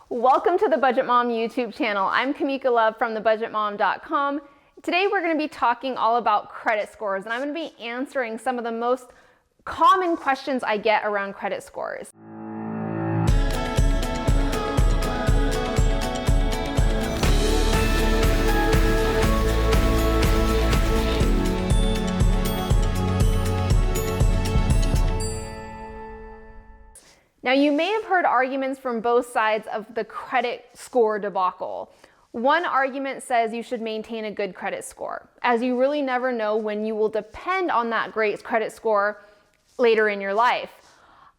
Welcome to the Budget Mom YouTube channel. I'm Kamika Love from thebudgetmom.com. Today we're going to be talking all about credit scores, and I'm going to be answering some of the most common questions I get around credit scores. Now, you may have heard arguments from both sides of the credit score debacle. One argument says you should maintain a good credit score, as you really never know when you will depend on that great credit score later in your life.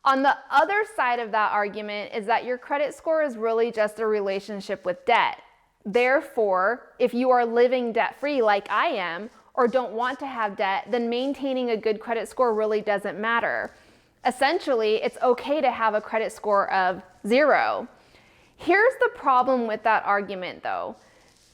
On the other side of that argument is that your credit score is really just a relationship with debt. Therefore, if you are living debt-free like I am, or don't want to have debt, then maintaining a good credit score really doesn't matter. Essentially, it's okay to have a credit score of 0. Here's the problem with that argument though.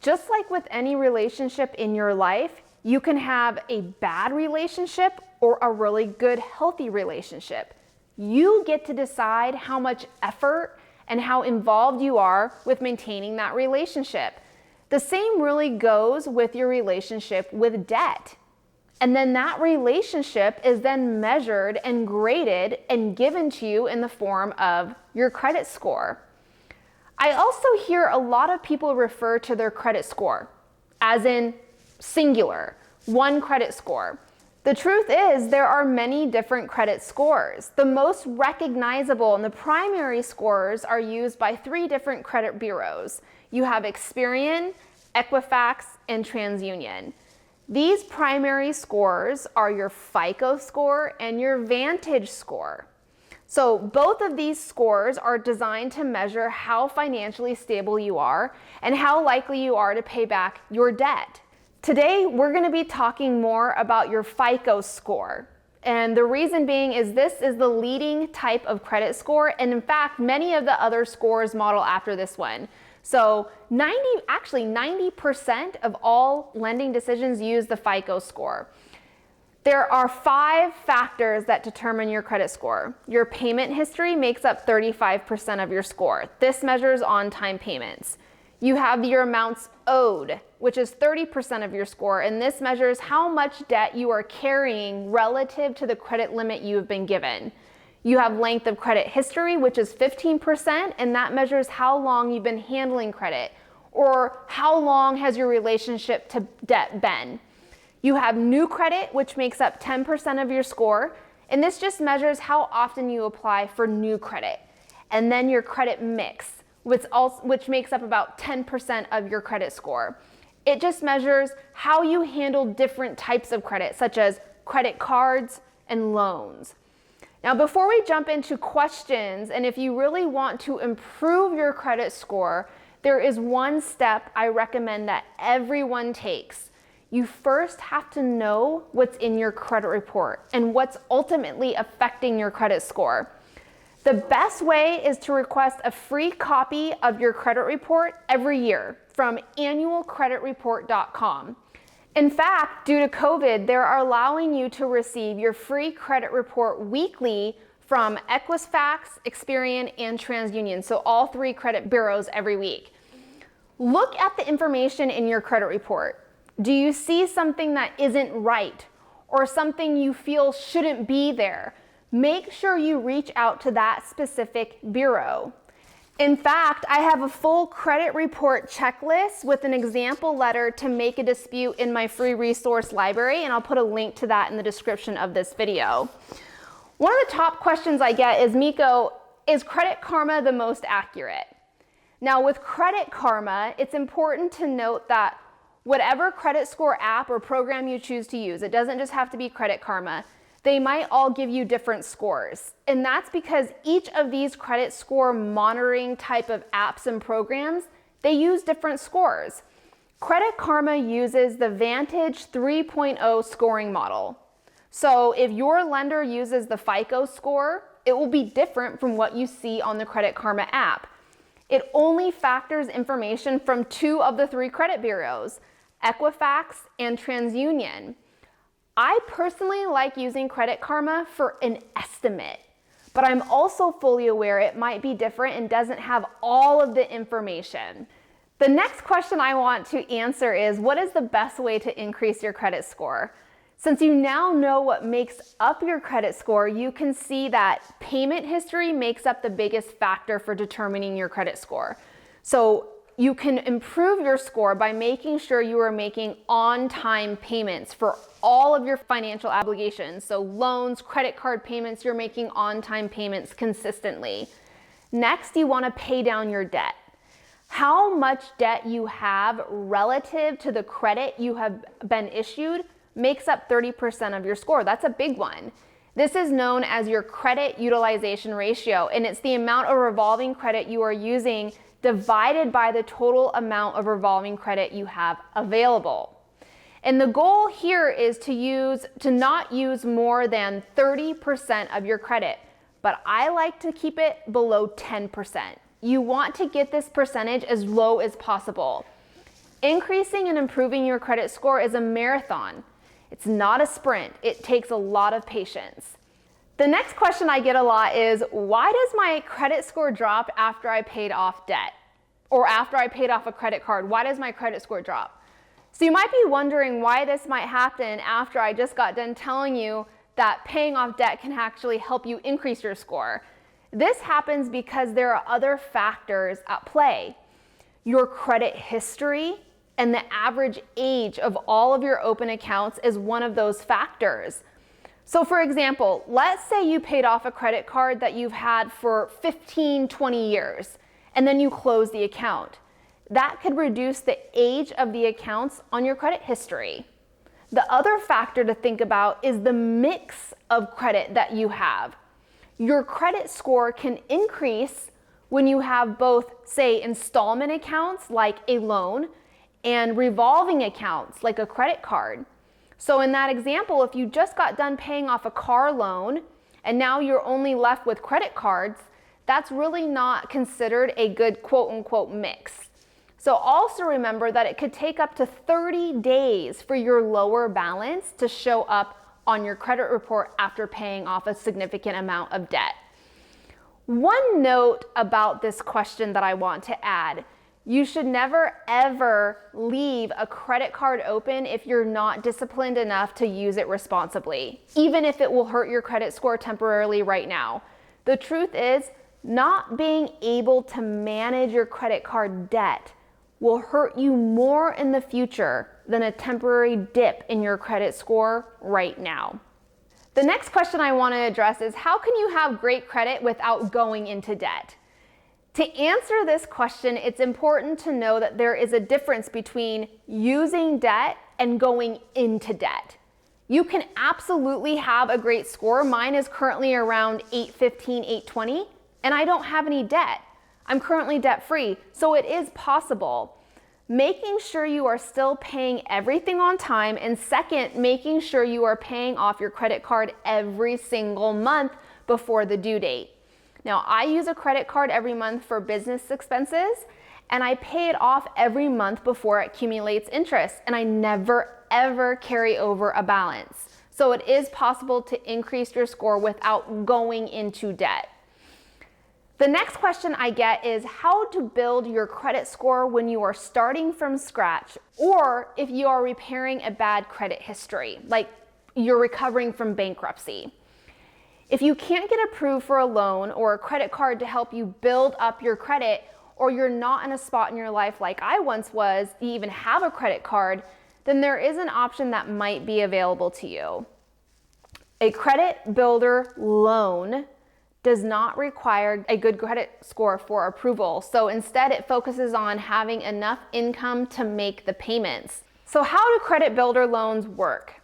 Just like with any relationship in your life, you can have a bad relationship or a really good, healthy relationship. You get to decide how much effort and how involved you are with maintaining that relationship. The same really goes with your relationship with debt. And then that relationship is then measured and graded and given to you in the form of your credit score. I also hear a lot of people refer to their credit score as in singular, one credit score. The truth is there are many different credit scores. The most recognizable and the primary scores are used by 3 different credit bureaus. You have Experian, Equifax, and TransUnion. These primary scores are your FICO score and your Vantage score. So both of these scores are designed to measure how financially stable you are and how likely you are to pay back your debt. Today, we're going to be talking more about your FICO score. And the reason being is this is the leading type of credit score. And in fact, many of the other scores model after this one. So 90% of all lending decisions use the FICO score. There are 5 factors that determine your credit score. Your payment history makes up 35% of your score. This measures on-time payments. You have your amounts owed, which is 30% of your score, and this measures how much debt you are carrying relative to the credit limit you have been given. You have length of credit history, which is 15%, and that measures how long you've been handling credit, or how long has your relationship to debt been. You have new credit, which makes up 10% of your score, and this just measures how often you apply for new credit. And then your credit mix, which makes up about 10% of your credit score. It just measures how you handle different types of credit, such as credit cards and loans. Now, before we jump into questions, and if you really want to improve your credit score, there is one step I recommend that everyone takes. You first have to know what's in your credit report and what's ultimately affecting your credit score. The best way is to request a free copy of your credit report every year from annualcreditreport.com. In fact, due to COVID, they're allowing you to receive your free credit report weekly from Equifax, Experian, and TransUnion, so all 3 credit bureaus every week. Look at the information in your credit report. Do you see something that isn't right or something you feel shouldn't be there? Make sure you reach out to that specific bureau. In fact, I have a full credit report checklist with an example letter to make a dispute in my free resource library, and I'll put a link to that in the description of this video. One of the top questions I get is, Miko, is Credit Karma the most accurate? Now, with Credit Karma, it's important to note that whatever credit score app or program you choose to use, it doesn't just have to be Credit Karma. They might all give you different scores. And that's because each of these credit score monitoring type of apps and programs, they use different scores. Credit Karma uses the Vantage 3.0 scoring model. So if your lender uses the FICO score, it will be different from what you see on the Credit Karma app. It only factors information from 2 of the 3 credit bureaus, Equifax and TransUnion. I personally like using Credit Karma for an estimate, but I'm also fully aware it might be different and doesn't have all of the information. The next question I want to answer is, what is the best way to increase your credit score? Since you now know what makes up your credit score, you can see that payment history makes up the biggest factor for determining your credit score. So you can improve your score by making sure you are making on-time payments for all of your financial obligations. So loans, credit card payments, you're making on-time payments consistently. Next, you want to pay down your debt. How much debt you have relative to the credit you have been issued makes up 30% of your score. That's a big one. This is known as your credit utilization ratio, and it's the amount of revolving credit you are using divided by the total amount of revolving credit you have available. And the goal here is to not use more than 30% of your credit, but I like to keep it below 10%. You want to get this percentage as low as possible. Increasing and improving your credit score is a marathon. It's not a sprint. It takes a lot of patience. The next question I get a lot is, why does my credit score drop after I paid off debt? Or after I paid off a credit card, why does my credit score drop? So you might be wondering why this might happen after I just got done telling you that paying off debt can actually help you increase your score. This happens because there are other factors at play. Your credit history and the average age of all of your open accounts is one of those factors. So for example, let's say you paid off a credit card that you've had for 15, 20 years, and then you close the account. That could reduce the age of the accounts on your credit history. The other factor to think about is the mix of credit that you have. Your credit score can increase when you have both, say, installment accounts like a loan and revolving accounts like a credit card. So in that example, if you just got done paying off a car loan and now you're only left with credit cards, that's really not considered a good quote-unquote mix. So also remember that it could take up to 30 days for your lower balance to show up on your credit report after paying off a significant amount of debt. One note about this question that I want to add: you should never ever leave a credit card open if you're not disciplined enough to use it responsibly, even if it will hurt your credit score temporarily right now. The truth is, not being able to manage your credit card debt will hurt you more in the future than a temporary dip in your credit score right now. The next question I want to address is, how can you have great credit without going into debt? To answer this question, it's important to know that there is a difference between using debt and going into debt. You can absolutely have a great score. Mine is currently around 815, 820, and I don't have any debt. I'm currently debt-free, so it is possible. Making sure you are still paying everything on time, and second, making sure you are paying off your credit card every single month before the due date. Now, I use a credit card every month for business expenses, and I pay it off every month before it accumulates interest, and I never ever carry over a balance. So it is possible to increase your score without going into debt. The next question I get is how to build your credit score when you are starting from scratch, or if you are repairing a bad credit history, like you're recovering from bankruptcy. If you can't get approved for a loan or a credit card to help you build up your credit, or you're not in a spot in your life like I once was, you even have a credit card, then there is an option that might be available to you. A credit builder loan does not require a good credit score for approval. So instead it focuses on having enough income to make the payments. So how do credit builder loans work?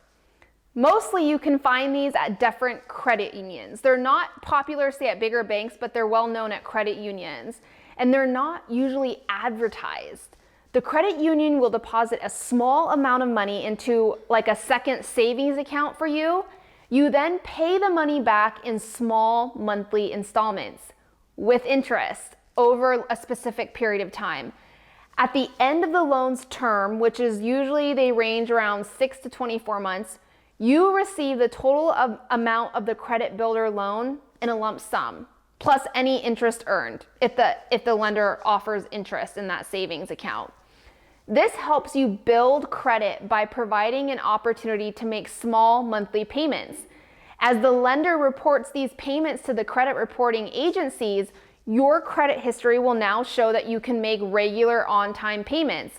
Mostly you can find these at different credit unions. They're not popular, say, at bigger banks, but they're well known at credit unions. And they're not usually advertised. The credit union will deposit a small amount of money into like a second savings account for you. You then pay the money back in small monthly installments with interest over a specific period of time. At the end of the loan's term, which is usually they range around 6 to 24 months, you receive the total amount of the credit builder loan in a lump sum, plus any interest earned if the lender offers interest in that savings account. This helps you build credit by providing an opportunity to make small monthly payments. As the lender reports these payments to the credit reporting agencies, your credit history will now show that you can make regular on-time payments.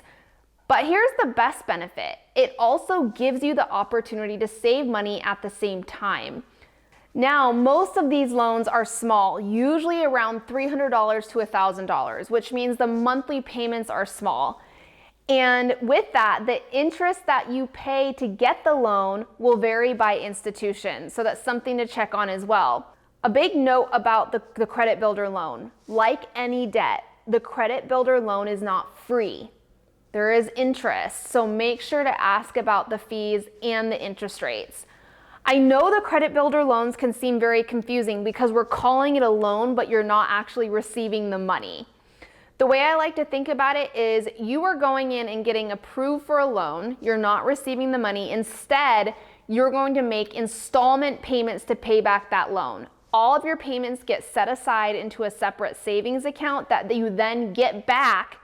But here's the best benefit. It also gives you the opportunity to save money at the same time. Now, most of these loans are small, usually around $300 to $1,000, which means the monthly payments are small. And with that, the interest that you pay to get the loan will vary by institution, so that's something to check on as well. A big note about the credit builder loan: like any debt, the credit builder loan is not free. There is interest, so make sure to ask about the fees and the interest rates. I know the credit builder loans can seem very confusing because we're calling it a loan, but you're not actually receiving the money. The way I like to think about it is you are going in and getting approved for a loan. You're not receiving the money. Instead, you're going to make installment payments to pay back that loan. All of your payments get set aside into a separate savings account that you then get back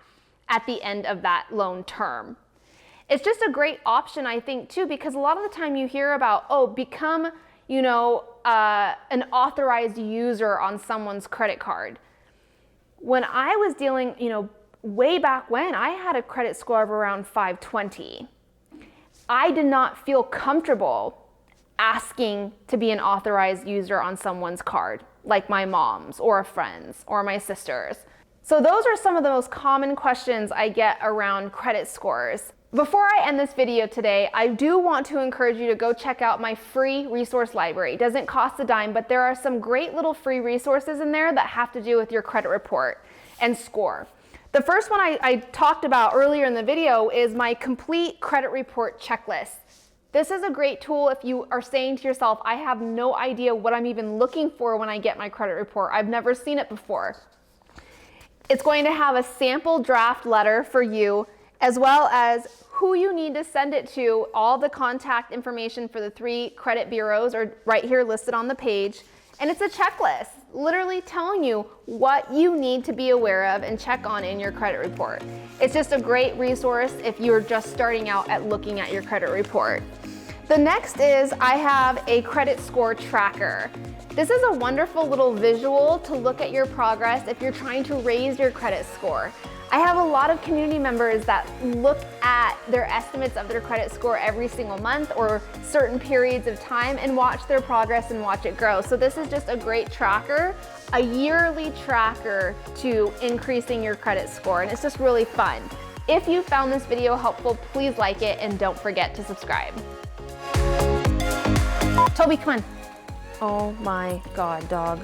at the end of that loan term. It's just a great option, I think, too, because a lot of the time you hear about, oh, become, an authorized user on someone's credit card. When I was dealing, way back when, I had a credit score of around 520. I did not feel comfortable asking to be an authorized user on someone's card, like my mom's or a friend's or my sister's. So those are some of the most common questions I get around credit scores. Before I end this video today, I do want to encourage you to go check out my free resource library. It doesn't cost a dime, but there are some great little free resources in there that have to do with your credit report and score. The first one I talked about earlier in the video is my complete credit report checklist. This is a great tool if you are saying to yourself, I have no idea what I'm even looking for when I get my credit report. I've never seen it before. It's going to have a sample draft letter for you, as well as who you need to send it to. All the contact information for the 3 credit bureaus are right here listed on the page. And it's a checklist, literally telling you what you need to be aware of and check on in your credit report. It's just a great resource if you're just starting out at looking at your credit report. The next is I have a credit score tracker. This is a wonderful little visual to look at your progress if you're trying to raise your credit score. I have a lot of community members that look at their estimates of their credit score every single month or certain periods of time and watch their progress and watch it grow. So this is just a great tracker, a yearly tracker to increasing your credit score, and it's just really fun. If you found this video helpful, please like it and don't forget to subscribe. Toby, come on. Oh my God, dog.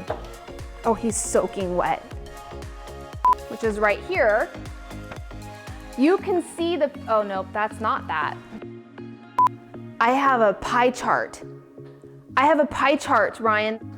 Oh, he's soaking wet. Which is right here. You can see oh no, that's not that. I have a pie chart. Ryan.